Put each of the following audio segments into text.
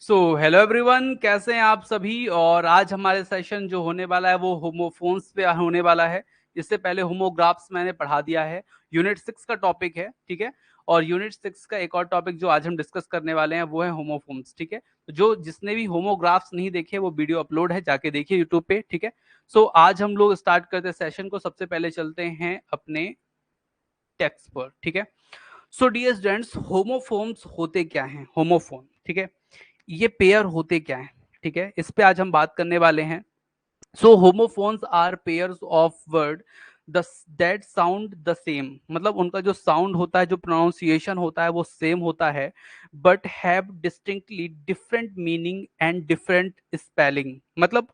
Hello everyone, कैसे हैं आप सभी। और आज हमारे सेशन जो होने वाला है वो होमोफोन्स पे होने वाला है। इससे पहले होमोग्राफ्स मैंने पढ़ा दिया है। यूनिट 6 का टॉपिक है, ठीक है। और यूनिट 6 का एक और टॉपिक जो आज हम डिस्कस करने वाले हैं वो है होमोफोन्स, ठीक है। तो जो जिसने भी होमोग्राफ्स नहीं देखे वो वीडियो अपलोड है, जाके देखिए यूट्यूब पे, ठीक है। आज हम लोग स्टार्ट करते हैं सेशन को। सबसे पहले चलते हैं अपने टेक्स्ट पर, ठीक है। डियर स्टूडेंट्स, होमोफोन्स होते क्या हैं? होमोफोन, ठीक है, ये पेयर होते क्या हैं, ठीक है, इस पे आज हम बात करने वाले हैं। Homophones are pairs of word the that sound the same, मतलब उनका जो साउंड होता है, जो प्रोनाउंसिएशन होता है वो सेम होता है, but have distinctly different meaning and different spelling. मतलब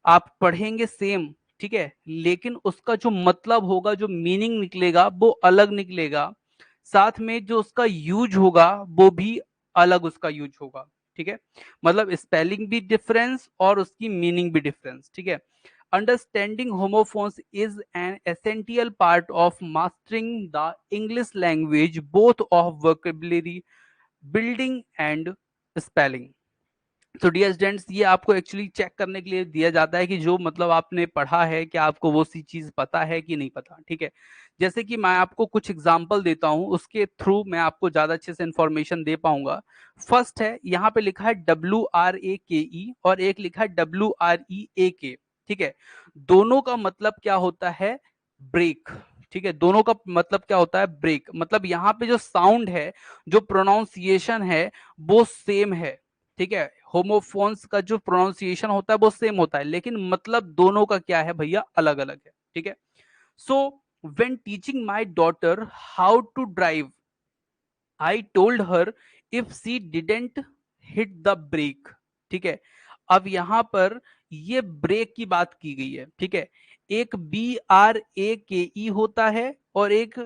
आप पढ़ेंगे सेम, ठीक है, लेकिन उसका जो मतलब होगा, जो मीनिंग निकलेगा वो अलग निकलेगा। साथ में जो उसका यूज होगा वो भी अलग उसका यूज होगा, ठीक है। मतलब स्पेलिंग भी डिफरेंस और उसकी मीनिंग भी डिफरेंस, ठीक है। Understanding homophones is an essential part of mastering the English language both of vocabulary building and spelling. Dear students, ये आपको एक्चुअली चेक करने के लिए दिया जाता है कि जो मतलब आपने पढ़ा है कि आपको वो सी चीज पता है कि नहीं पता, ठीक है। जैसे कि मैं आपको कुछ एग्जांपल देता हूं, उसके थ्रू मैं आपको ज्यादा अच्छे से इंफॉर्मेशन दे पाऊंगा। फर्स्ट है, यहाँ पे लिखा है WRAKE और एक लिखा है WREAK, ठीक है। दोनों का मतलब क्या होता है? ब्रेक, ठीक है। दोनों का मतलब क्या होता है? ब्रेक। मतलब यहाँ पे जो साउंड है, जो प्रोनाउंसिएशन है वो सेम है, ठीक है। होमोफोन्स का जो प्रोनाउंसिएशन होता है वो सेम होता है, लेकिन मतलब दोनों का क्या है भैया? अलग अलग है, ठीक है। So when teaching my daughter how to drive, I told her if she didn't hit the brake, ठीक है। अब यहां पर ये ब्रेक की बात की गई है, ठीक है। एक BRAKE होता है और एक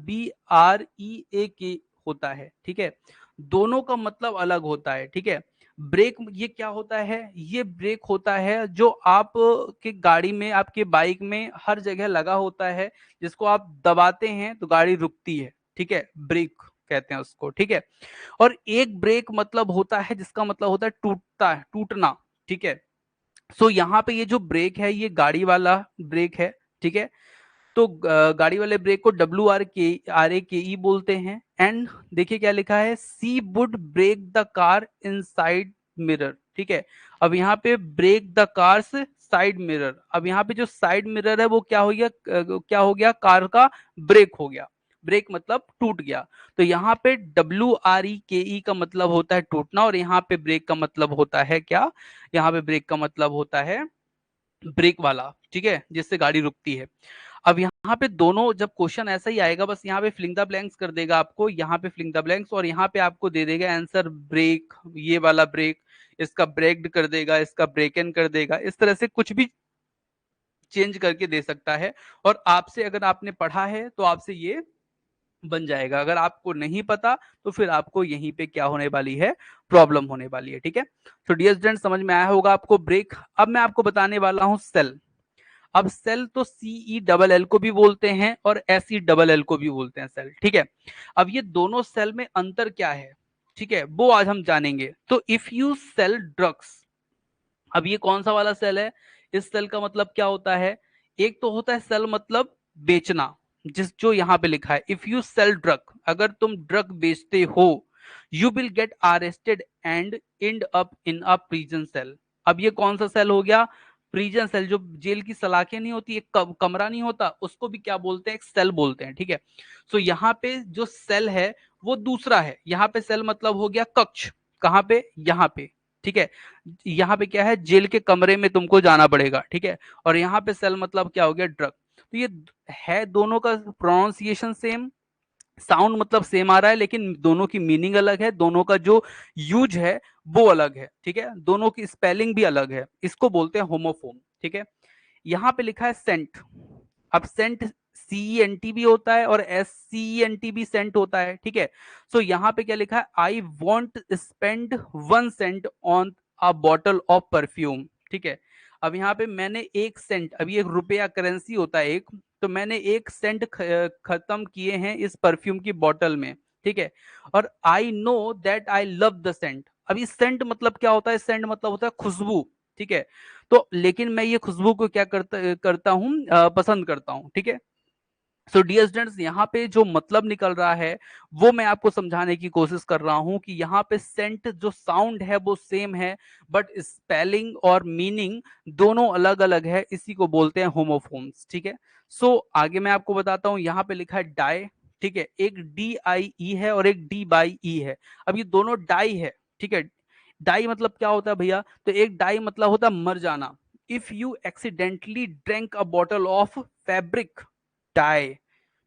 BREAK होता है, ठीक है। दोनों का मतलब अलग होता है, ठीक है। ब्रेक ये क्या होता है? ये ब्रेक होता है जो आप के गाड़ी में, आपके बाइक में हर जगह लगा होता है, जिसको आप दबाते हैं तो गाड़ी रुकती है, ठीक है। ब्रेक कहते हैं उसको, ठीक है। और एक ब्रेक मतलब होता है जिसका मतलब होता है टूटता है, टूटना, ठीक है। यहाँ पे ये जो ब्रेक है ये गाड़ी वाला ब्रेक है, ठीक है। गाड़ी वाले ब्रेक को WRAKE बोलते हैं। एंड देखिए क्या लिखा है, she would break the car in side mirror, ठीक है। अब यहाँ पे break the car's side mirror, अब यहाँ पे जो साइड मिरर है वो क्या हो गया? क्या हो गया? कार का ब्रेक हो गया। ब्रेक मतलब टूट गया। तो यहाँ पे WREKE का मतलब होता है टूटना, और यहाँ पे ब्रेक का मतलब होता है क्या? यहाँ पे ब्रेक का मतलब होता है ब्रेक वाला, ठीक है, जिससे गाड़ी रुकती है। अब यहाँ पे दोनों जब क्वेश्चन ऐसा ही आएगा, बस यहाँ पे फिलिंग द ब्लैंक्स कर देगा आपको, यहाँ पे फिलिंग द ब्लैंक्स, और यहाँ पे आपको दे देगा आंसर ब्रेक, ये वाला ब्रेक, इसका ब्रेक्ड कर देगा, इसका ब्रेकन कर देगा, इस तरह से कुछ भी चेंज करके दे सकता है। और आपसे अगर आपने पढ़ा है तो आपसे ये बन जाएगा, अगर आपको नहीं पता तो फिर आपको यहीं पे क्या होने वाली है? प्रॉब्लम होने वाली है, ठीक है। डियर स्टूडेंट, समझ में आया होगा आपको ब्रेक। अब मैं आपको बताने वाला हूं सेल। अब सेल तो CELL को भी बोलते हैं और SELL को भी बोलते हैं, सेल, ठीक है। अब ये दोनों सेल में अंतर क्या है, ठीक है, वो आज हम जानेंगे। तो इफ यू सेल ड्रग्स, अब ये कौन सा वाला सेल है? इस सेल का मतलब क्या होता है? एक तो होता है सेल मतलब बेचना, जिस जो यहाँ पे लिखा है, इफ यू सेल ड्रग, अगर तुम ड्रग बेचते हो, you will get arrested and end up in a prison cell. अब ये कौन सा सेल हो गया? Prison cell. जो जेल की सलाखें नहीं होती, एक कमरा नहीं होता, उसको भी क्या बोलते हैं? एक सेल बोलते हैं, ठीक है। यहाँ पे जो सेल है वो दूसरा है। यहाँ पे सेल मतलब हो गया कक्ष, कहाँ पे? यहाँ पे, ठीक है। यहाँ पे क्या है? जेल के कमरे में तुमको जाना पड़ेगा, ठीक है। और यहाँ पे सेल मतलब क्या हो गया? ड्रग। तो ये है, दोनों का प्रोनाउंसिएशन सेम, साउंड मतलब सेम आ रहा है, लेकिन दोनों की मीनिंग अलग है, दोनों का जो यूज है वो अलग है, ठीक है। दोनों की स्पेलिंग भी अलग है, इसको बोलते हैं होमोफोन, ठीक है। यहाँ पे लिखा है सेंट। अब सेंट CENT भी होता है और SCENT भी सेंट होता है, ठीक है। यहाँ पे क्या लिखा है? I want spend 1 Saint on a bottle of perfume, ठीक है। अब यहाँ पे मैंने 1 सेंट, अभी 1 रुपया करेंसी होता है एक, तो मैंने 1 सेंट खत्म किए हैं इस परफ्यूम की बॉटल में, ठीक है। और I know that I love the scent, अभी सेंट मतलब क्या होता है, सेंट मतलब होता है खुशबू, ठीक है। तो लेकिन मैं ये खुशबू को क्या करता करता हूँ, पसंद करता हूँ, ठीक है। सो डियर स्टूडेंट्स, यहाँ पे जो मतलब निकल रहा है वो मैं आपको समझाने की कोशिश कर रहा हूँ कि यहाँ पे सेंट जो साउंड है वो सेम है, बट स्पेलिंग और मीनिंग दोनों अलग अलग है, इसी को बोलते हैं होमोफोन्स, ठीक है। सो आगे मैं आपको बताता हूँ, यहाँ पे लिखा है डाई, ठीक है, एक डी आई ई है और एक डी बाई ई है। अब ये दोनों डाई है, ठीक है। डाई मतलब क्या होता है भैया, तो एक डाई मतलब होता है मर जाना। If you accidentally drink a bottle of fabric dye,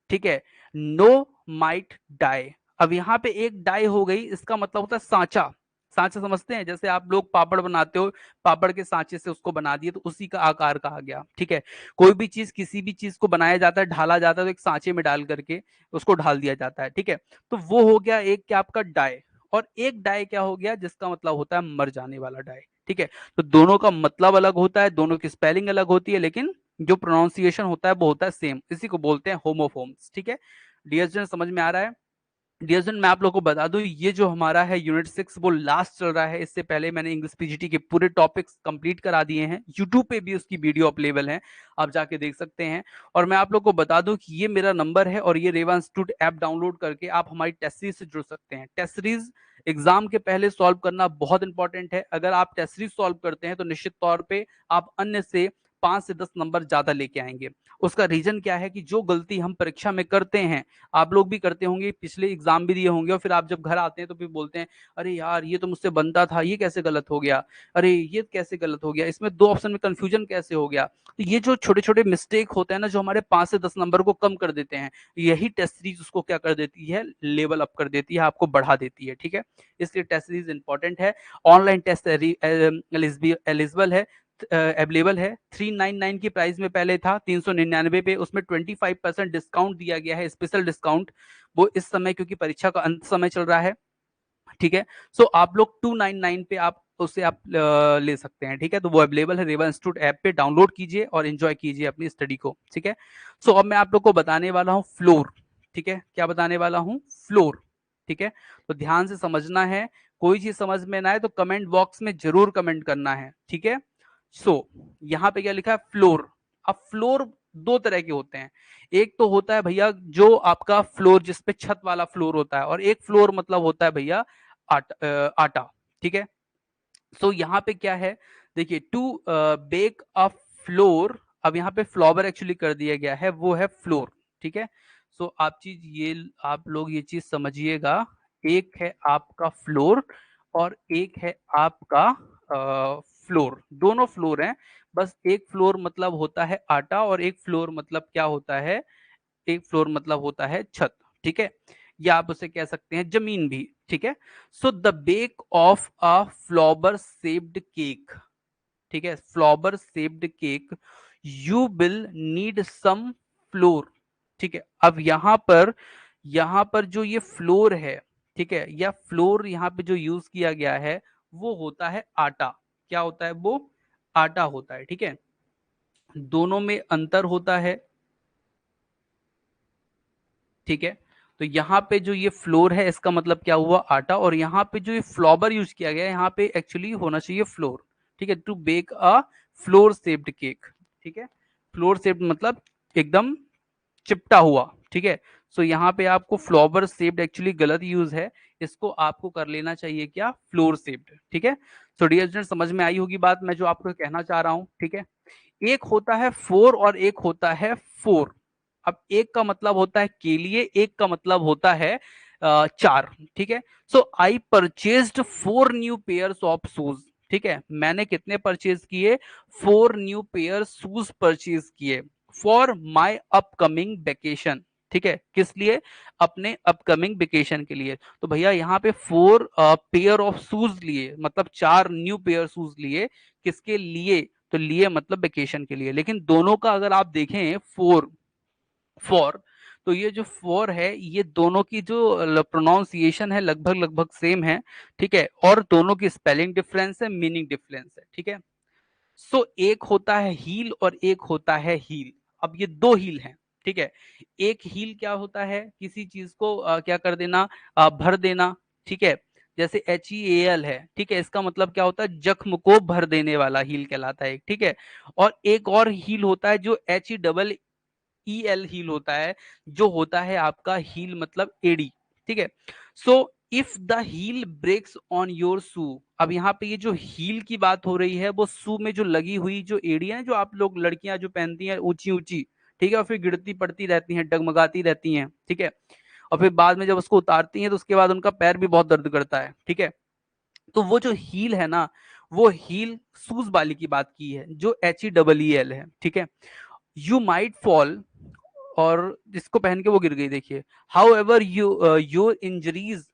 ठीक है, नो माइट डाई। अब यहाँ पे एक डाई हो गई, इसका मतलब होता है सांचा। सांचा समझते हैं, जैसे आप लोग पापड़ बनाते हो, पापड़ के सांचे से उसको बना दिए तो उसी का आकार कहा गया, ठीक है। कोई भी चीज, किसी भी चीज को बनाया जाता है, ढाला जाता है, तो एक सांचे में डाल करके उसको ढाल दिया जाता है, ठीक है। तो वो हो गया एक क्या आपका डाई, और एक डाई क्या हो गया जिसका मतलब होता है मर जाने वाला डाई, ठीक है। तो दोनों का मतलब अलग होता है, दोनों की स्पेलिंग अलग होती है, लेकिन जो प्रोनाउंसिएशन होता है वो होता है सेम, इसी को बोलते हैं होमोफोन्स, ठीक है। डियर स्टूडेंट, समझ में आ रहा है? डियर स्टूडेंट, मैं आप लोगों को बता दूं, ये जो हमारा है यूनिट 6 वो लास्ट चल रहा है। इससे पहले मैंने इंग्लिश पीजीटी के पूरे टॉपिक्स कंप्लीट करा दिए हैं, यूट्यूब पे भी उसकी वीडियो अवेलेबल है, आप जाके देख सकते हैं। और मैं आप लोगों को बता दूं कि ये मेरा नंबर है, और ये रेवा इंस्टीट्यूट ऐप डाउनलोड करके आप हमारी टेस्ट सीरीज से जुड़ सकते हैं। टेस्ट सीरीज एग्जाम के पहले सॉल्व करना बहुत इंपॉर्टेंट है। अगर आप टेस्ट सीरीज सॉल्व करते हैं तो निश्चित तौर पे आप अन्य से 5 से 10 नंबर ज्यादा लेके आएंगे। उसका रीजन क्या है कि जो गलती हम परीक्षा में करते हैं, आप लोग भी करते होंगे, पिछले एग्जाम भी दिए होंगे, और फिर आप जब घर आते हैं तो फिर बोलते हैं, अरे यार ये तो मुझसे बनता था, ये कैसे गलत हो गया, अरे ये कैसे गलत हो गया, इसमें दो ऑप्शन में कंफ्यूजन कैसे हो गया। तो ये जो छोटे छोटे मिस्टेक होते हैं ना, जो हमारे 5 से 10 नंबर को कम कर देते हैं, यही टेस्ट सीरीज उसको क्या कर देती है, लेवल अप कर देती है, आपको बढ़ा देती है, ठीक है। इसलिए टेस्ट सीरीज इंपॉर्टेंट है। ऑनलाइन टेस्ट एलिजिबल है, अवेलेबल है। 399 की प्राइस में पहले था, 399 पे, उसमें 25% डिस्काउंट दिया गया है, स्पेशल डिस्काउंट, वो इस समय क्योंकि परीक्षा का अंत समय चल रहा है, ठीक है। सो आप लोग 299 पे आप उसे आप ले सकते हैं, ठीक है। तो वो अवेलेबल है, रेवा इंस्टीट्यूट ऐप पे डाउनलोड कीजिए और एंजॉय कीजिए अपनी स्टडी को, ठीक है। सो अब मैं आप लोग को बताने वाला हूँ फ्लोर, ठीक है। क्या बताने वाला हूँ, फ्लोर, ठीक है। तो ध्यान से समझना है, कोई चीज समझ में ना आए तो कमेंट बॉक्स में जरूर कमेंट करना है, ठीक है। सो यहाँ पे क्या लिखा है, फ्लोर। अब फ्लोर दो तरह के होते हैं, एक तो होता है भैया जो आपका फ्लोर जिसपे छत वाला फ्लोर होता है, और एक फ्लोर मतलब होता है भैया आटा, ठीक है। सो यहाँ पे क्या है, देखिए, टू बेक अ फ्लोर, अब यहाँ पे फ्लोवर एक्चुअली कर दिया गया है, वो है फ्लोर, ठीक है। सो आप लोग ये चीज समझिएगा, एक है आपका फ्लोर और एक है आपका फ्लोर, दोनों फ्लोर हैं। बस एक फ्लोर मतलब होता है आटा, और एक फ्लोर मतलब क्या होता है, एक फ्लोर मतलब होता है छत, ठीक है। या आप उसे कह सकते हैं जमीन भी, ठीक है। So the bake of a flower shaped cake, ठीक है, flower shaped cake, you will need some flour, ठीक है। अब यहाँ पर जो ये फ्लोर है, ठीक है, या फ्लोर यहाँ पे जो यूज किया गया है वो होता है आटा। क्या होता है वो, आटा होता है, ठीक है। दोनों में अंतर होता है, ठीक है। तो यहाँ पे जो ये फ्लोर है इसका मतलब क्या हुआ, आटा, और यहाँ पे जो ये फ्लॉवर यूज किया गया है, यहाँ पे एक्चुअली होना चाहिए फ्लोर, ठीक है। To bake a flower shaped cake, ठीक है। फ्लोर शेप्ड मतलब एकदम चिपटा हुआ, ठीक है। सो यहाँ पे आपको फ्लॉवर शेप्ड एक्चुअली गलत यूज है, इसको आपको कर लेना चाहिए क्या, फ्लोर शेप्ड, ठीक है। सो डियर स्टूडेंट, समझ में आई होगी बात मैं जो आपको कहना चाह रहा हूँ, ठीक है। एक होता है फोर और एक होता है फोर। अब एक का मतलब होता है के लिए, एक का मतलब होता है चार, ठीक है। So I purchased 4 new pairs of shoes, ठीक है, मैंने कितने परचेज किए, 4 न्यू पेयर शूज परचेज किए, फॉर माई अपकमिंग वेकेशन, ठीक है, किस लिए, अपने अपकमिंग वेकेशन के लिए। तो भैया यहाँ पे 4 पेयर ऑफ शूज लिए, मतलब 4 न्यू पेयर शूज लिए, किसके लिए, तो लिए मतलब वेकेशन के लिए। लेकिन दोनों का अगर आप देखें, फोर फॉर, तो ये जो फोर है ये दोनों की जो प्रोनाउंसिएशन है लगभग लगभग सेम है, ठीक है। और दोनों की स्पेलिंग डिफरेंस है, मीनिंग डिफरेंस है, ठीक है। सो एक होता है हील और एक होता है हील। अब ये दो हील हैं, ठीक है। एक हील क्या होता है, किसी चीज को क्या कर देना, भर देना, ठीक है। जैसे HEAL है, ठीक है, इसका मतलब क्या होता है, जख्म को भर देने वाला हील कहलाता है, ठीक है। और एक और हील होता है जो HEEL हील होता है, जो होता है आपका हील मतलब एड़ी, ठीक है। So if the heel breaks on your shoe, अब यहाँ पे ये जो हील की बात हो रही है वो शू में जो लगी हुई जो एड़ियां हैं, जो आप लोग लड़कियां जो पहनती हैं ऊंची ऊंची, ठीक है, और फिर गिरती पड़ती रहती हैं, डगमगाती रहती हैं, ठीक है। और फिर बाद में जब उसको उतारती हैं तो उसके बाद उनका पैर भी बहुत दर्द करता है, ठीक है। तो वो जो हील है ना, वो हील शूज वाली की बात की है, जो HEEL है, ठीक है। यू माइट फॉल, और जिसको पहन के वो गिर गई, देखिए, however your injuries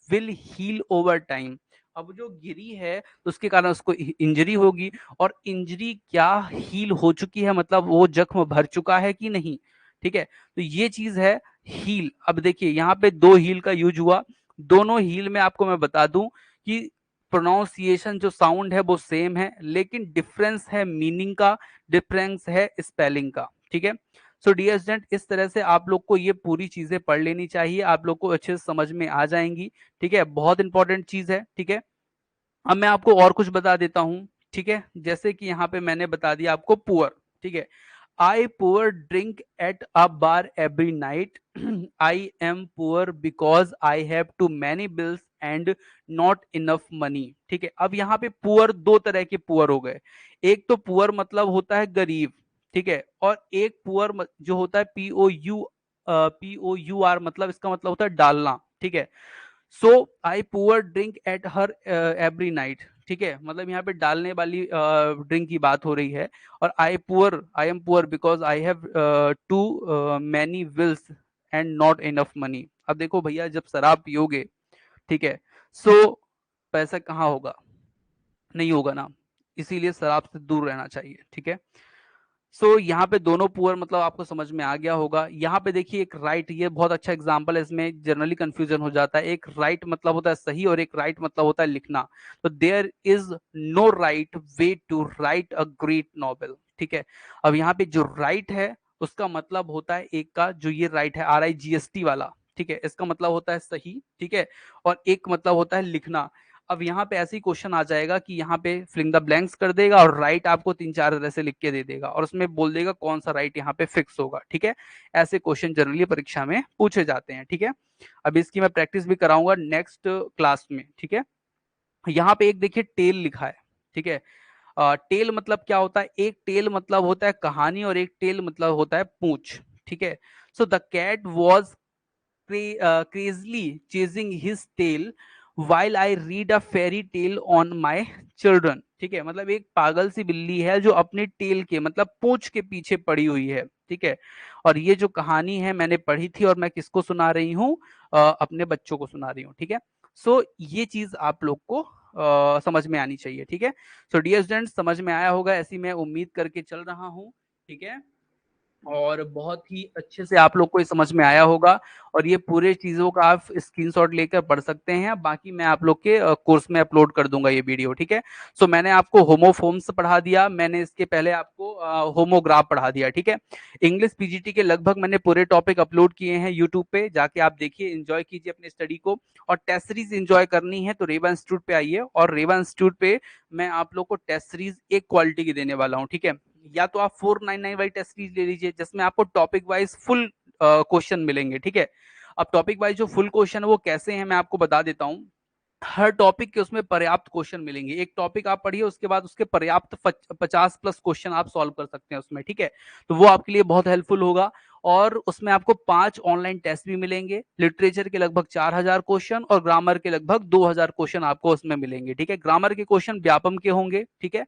will heal over time. अब जो गिरी है तो उसके कारण उसको इंजरी होगी, और इंजरी क्या हील हो चुकी है, मतलब वो जख्म भर चुका है कि नहीं, ठीक है। तो ये चीज है हील। अब देखिए यहाँ पे दो हील का यूज हुआ, दोनों हील में आपको मैं बता दूं कि प्रोनाउंसिएशन जो साउंड है वो सेम है, लेकिन डिफरेंस है मीनिंग का, डिफरेंस है स्पेलिंग का, ठीक है। सो डियर स्टूडेंट, इस तरह से आप लोग को ये पूरी चीजें पढ़ लेनी चाहिए, आप लोग को अच्छे से समझ में आ जाएंगी, ठीक है। बहुत इंपॉर्टेंट चीज है, ठीक है। अब मैं आपको और कुछ बता देता हूँ, ठीक है। जैसे कि यहाँ पे मैंने बता दिया आपको पुअर, ठीक है। I pour drink at a bar every night, I am poor because I have too many bills and not enough money, ठीक है। अब यहाँ पे पुअर, दो तरह के पुअर हो गए। एक तो पुअर मतलब होता है गरीब, ठीक है, और एक पुअर जो होता है POUR, मतलब इसका मतलब होता है डालना, ठीक है। So I pour drink at her every night, ठीक है, मतलब यहाँ पे डालने वाली ड्रिंक की बात हो रही है। और I am poor because I have too many wills and not enough money. अब देखो भैया, जब शराब पियोगे, ठीक है, सो पैसा कहाँ होगा, नहीं होगा ना, इसीलिए शराब से दूर रहना चाहिए, ठीक है। सो यहाँ पे दोनों पुअर मतलब आपको समझ में आ गया होगा। यहाँ पे देखिए एक राइट, ये बहुत अच्छा एग्जांपल है, इसमें जनरली कंफ्यूजन हो जाता है। एक राइट मतलब होता है सही, और एक राइट मतलब होता है लिखना। तो there is no right way to write a great novel, ठीक है। अब यहाँ पे जो राइट है उसका मतलब होता है, एक का जो ये राइट है RIGST वाला, ठीक है, इसका मतलब होता है सही, ठीक है। और एक मतलब होता है लिखना। अब यहाँ पे ऐसे ही क्वेश्चन आ जाएगा कि यहाँ पे फिलिंग द ब्लैंक्स कर देगा और राइट आपको 3-4 तरह से लिख के दे देगा, और उसमें बोल देगा कौन सा राइट यहाँ पे फिक्स होगा, ठीक है। ऐसे क्वेश्चन जनरली परीक्षा में पूछे जाते हैं, ठीक है। अब इसकी मैं प्रैक्टिस भी कराऊंगा नेक्स्ट क्लास में, ठीक है। यहाँ पे एक देखिए टेल लिखा है, ठीक है। टेल मतलब क्या होता है, एक टेल मतलब होता है कहानी, और एक टेल मतलब होता है पूंछ, ठीक है। So the cat was crazily chasing his tail while I read a fairy tale on my children, ठीक है। मतलब एक पागल सी बिल्ली है जो अपने टेल के मतलब पूंछ के पीछे पड़ी हुई है, ठीक है। और ये जो कहानी है मैंने पढ़ी थी, और मैं किसको सुना रही हूँ, अपने बच्चों को सुना रही हूँ, ठीक है। सो ये चीज आप लोग को समझ में आनी चाहिए, ठीक है। सो डियर स्टूडेंट्स, समझ में आया होगा, ऐसी मैं उम्मीद करके चल रहा हूँ, ठीक है। और बहुत ही अच्छे से आप लोग को ये समझ में आया होगा, और ये पूरे चीजों का आप स्क्रीनशॉट लेकर पढ़ सकते हैं। बाकी मैं आप लोग के कोर्स में अपलोड कर दूंगा ये वीडियो, ठीक है। सो मैंने आपको होमोफोन्स पढ़ा दिया, मैंने इसके पहले आपको होमोग्राफ पढ़ा दिया, ठीक है। इंग्लिश PGT के लगभग मैंने पूरे टॉपिक अपलोड किए हैं यूट्यूब पे, जाके आप देखिए, एंजॉय कीजिए अपने स्टडी को। और टेस्ट सीरीज एंजॉय करनी है तो रेवा इंस्टीट्यूट पे आइए, और रेवा इंस्टीट्यूट पे मैं आप लोग को टेस्ट सीरीज एक क्वालिटी की देने वाला हूँ, ठीक है। या तो आप 499 वाली टेस्ट सीरीज ले लीजिए, जिसमें आपको टॉपिक वाइज फुल क्वेश्चन मिलेंगे, ठीक है। अब टॉपिक वाइज जो फुल क्वेश्चन है वो कैसे हैं मैं आपको बता देता हूँ। हर टॉपिक के उसमें पर्याप्त क्वेश्चन मिलेंगे, एक टॉपिक आप पढ़िए उसके बाद उसके पर्याप्त 50+ क्वेश्चन आप सॉल्व कर सकते हैं उसमें, ठीक है। तो वो आपके लिए बहुत हेल्पफुल होगा। और उसमें आपको 5 ऑनलाइन टेस्ट भी मिलेंगे, लिटरेचर के लगभग 4000 क्वेश्चन और ग्रामर के लगभग 2000 क्वेश्चन आपको उसमें मिलेंगे, ठीक है। ग्रामर के क्वेश्चन व्यापम के होंगे, ठीक है,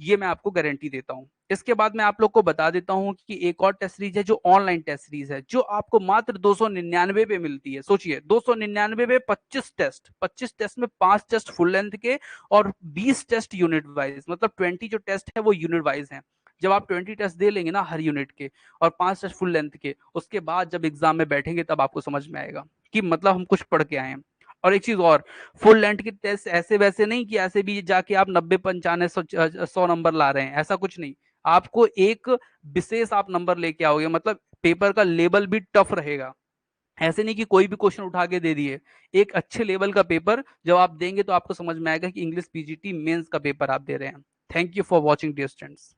ये मैं आपको गारंटी देता हूं। इसके बाद मैं आप लोग को बता देता हूं कि एक और टेस्ट सीरीज है जो ऑनलाइन टेस्ट सीरीज है, जो आपको मात्र 299 पे मिलती है। सोचिए 299 पे 25 टेस्ट में 5 टेस्ट फुल लेंथ के, और 20 टेस्ट यूनिट वाइज, मतलब 20 जो टेस्ट है वो यूनिट वाइज है। जब आप 20 टेस्ट दे लेंगे ना हर यूनिट के, और 5 टेस्ट फुल लेंथ के, उसके बाद जब एग्जाम में बैठेंगे तब आपको समझ में आएगा कि मतलब हम कुछ पढ़ के आए हैं। और एक चीज और, फुल लेंथ के टेस्ट ऐसे वैसे नहीं कि ऐसे भी जाके आप 90, 95, 100 नंबर ला रहे हैं, ऐसा कुछ नहीं। आपको एक विशेष आप नंबर लेके आओगे, मतलब पेपर का लेवल भी टफ रहेगा। ऐसे नहीं कि कोई भी क्वेश्चन उठा के दे दिए। एक अच्छे लेवल का पेपर जब आप देंगे तो आपको समझ में आएगा कि इंग्लिश पीजीटी मेंस का पेपर आप दे रहे हैं। Thank you for watching dear students.